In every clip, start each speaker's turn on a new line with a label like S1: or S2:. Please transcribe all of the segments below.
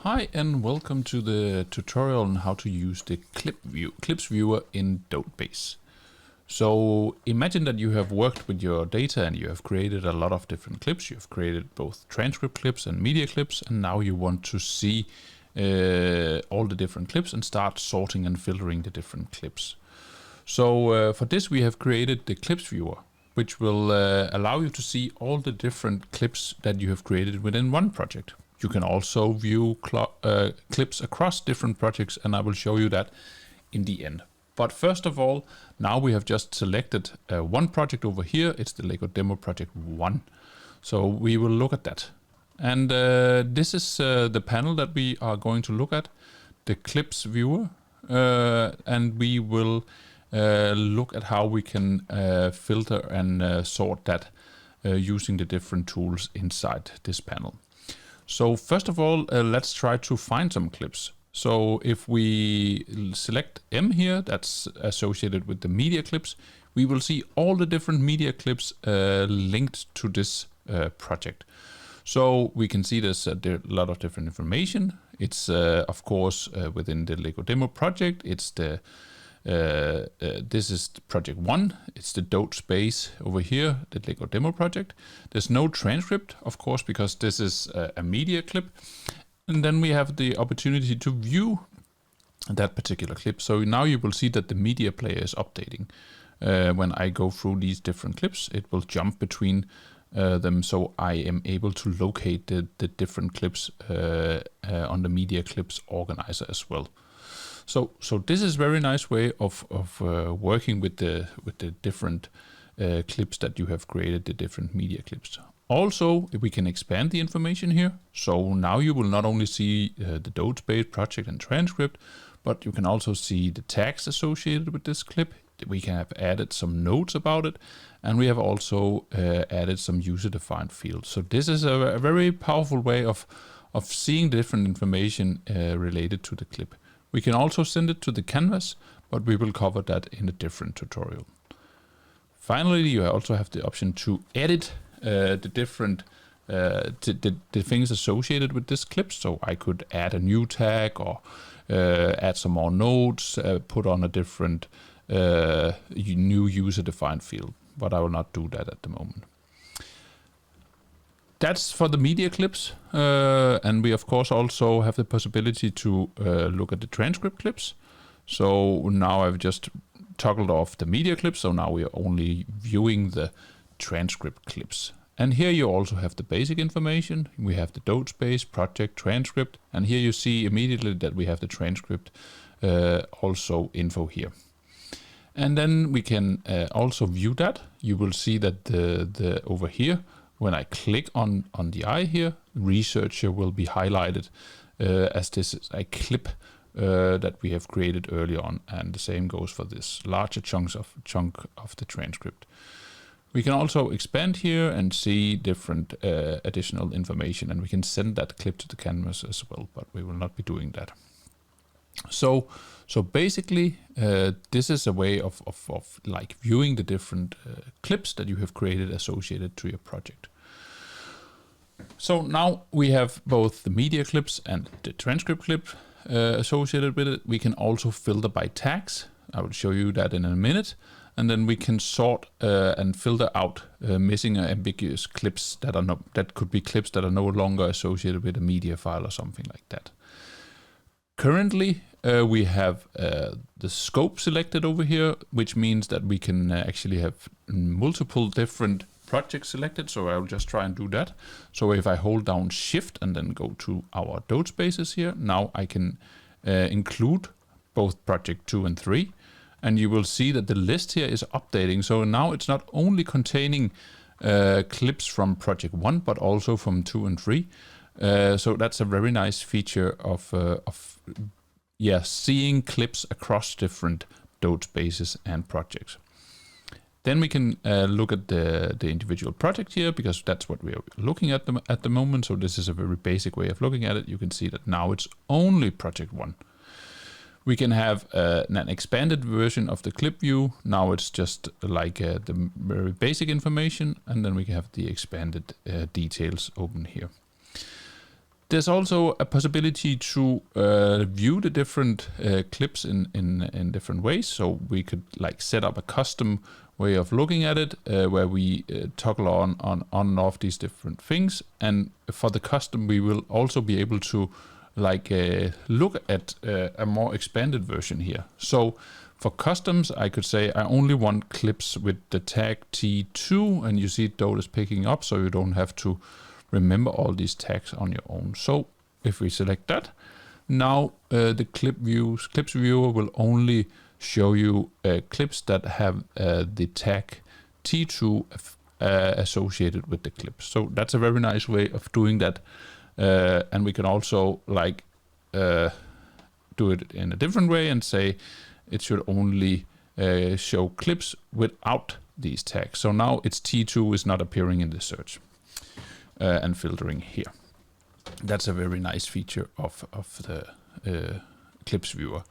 S1: Hi and welcome to the tutorial on how to use the clips viewer in DOTEbase. So imagine that you have worked with your data and you have created a lot of different clips. You have created both transcript clips and media clips, and now you want to see all the different clips and start sorting and filtering the different clips. So for this we have created the clips viewer, which will allow you to see all the different clips that you have created within one project. You can also view clips across different projects, and I will show you that in the end. But first of all, now we have just selected one project over here. It's the Lego Demo Project 1. So we will look at that. And this is the panel that we are going to look at, the clips viewer. And we will look at how we can filter and sort that using the different tools inside this panel. So first of all, let's try to find some clips. So if we select M here, that's associated with the media clips, we will see all the different media clips linked to this project. So we can see there's a lot of different information. It's of course within the Lego Demo project. It's the this is project 1. It's the DOTEbase over here, the Lego Demo project. There's no transcript, of course, because this is a media clip. And then we have the opportunity to view that particular clip. So now you will see that the media player is updating. When I go through these different clips, it will jump between them, so I am able to locate the different clips on the media clips organizer as well. So this is a very nice way of working with the different clips that you have created, the different media clips. Also, we can expand the information here. So now you will not only see the DOTEbase project and transcript, but you can also see the tags associated with this clip. We can have added some notes about it, and we have also added some user-defined fields. So this is a very powerful way of seeing different information related to the clip. We can also send it to the canvas, but we will cover that in a different tutorial. Finally, you also have the option to edit the different the things associated with this clip. So I could add a new tag or add some more notes, put on a different new user-defined field, but I will not do that at the moment. That's for the media clips, and we of course also have the possibility to look at the transcript clips. So now I've just toggled off the media clips, so now we are only viewing the transcript clips. And here you also have the basic information. We have the DOTEbase project transcript, and here you see immediately that we have the transcript also info here. And then we can also view that. You will see that the over here, when I click on the eye here, researcher will be highlighted as this is a clip that we have created early on, and the same goes for this larger chunk of the transcript. We can also expand here and see different additional information, and we can send that clip to the canvas as well, but we will not be doing that. So basically, this is a way of like viewing the different clips that you have created associated to your project. So now we have both the media clips and the transcript clip associated with it. We can also filter by tags. I will show you that in a minute. And then we can sort and filter out missing or ambiguous clips that could be clips that are no longer associated with a media file or something like that. Currently, we have the scope selected over here, which means that we can actually have multiple different projects selected. So I'll just try and do that. So if I hold down Shift and then go to our DOTEbases here, now I can include both project 2 and 3. And you will see that the list here is updating. So now it's not only containing clips from project 1, but also from 2 and 3. So that's a very nice feature of seeing clips across different DOTEbases and projects. Then we can look at the individual project here, because that's what we are looking at the moment. So this is a very basic way of looking at it. You can see that now it's only project 1. We can have an expanded version of the clip view. Now it's just like the very basic information, and then we can have the expanded details open here. There's also a possibility to view the different clips in different ways. So we could like set up a custom way of looking at it, where we toggle on and off these different things. And for the custom, we will also be able to like look at a more expanded version here. So for customs, I could say I only want clips with the tag T2, and you see DOTE is picking up, so you don't have to remember all these tags on your own. So if we select that, now the clips viewer will only show you clips that have the tag T2 associated with the clip. So that's a very nice way of doing that. And we can also like do it in a different way and say it should only show clips without these tags. So now its T2 is not appearing in the search and filtering here. That's a very nice feature of the clips viewer.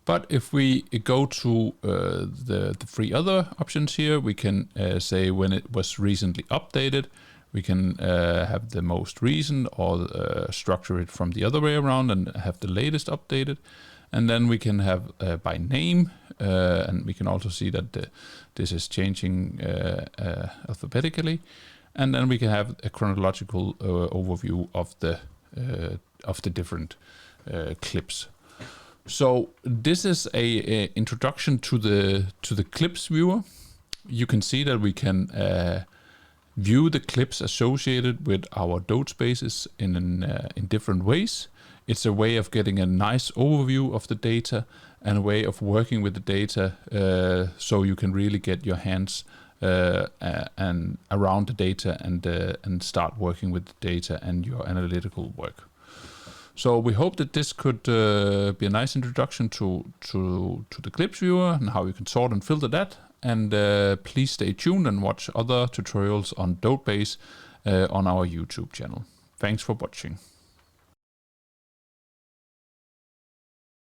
S1: But if we go to the three other options here, we can say when it was recently updated. We can have the most recent, or structure it from the other way around and have the latest updated. And then we can have by name, and we can also see that this is changing alphabetically. And then we can have a chronological overview of the different clips. So this is a introduction to the clips viewer. You can see that we can view the clips associated with our DOTEbases in different ways. It's a way of getting a nice overview of the data and a way of working with the data, so you can really get your hands and around the data and start working with the data and your analytical work. So we hope that this could be a nice introduction to the clips viewer and how you can sort and filter that. And please stay tuned and watch other tutorials on DOTEbase on our YouTube channel. Thanks for watching.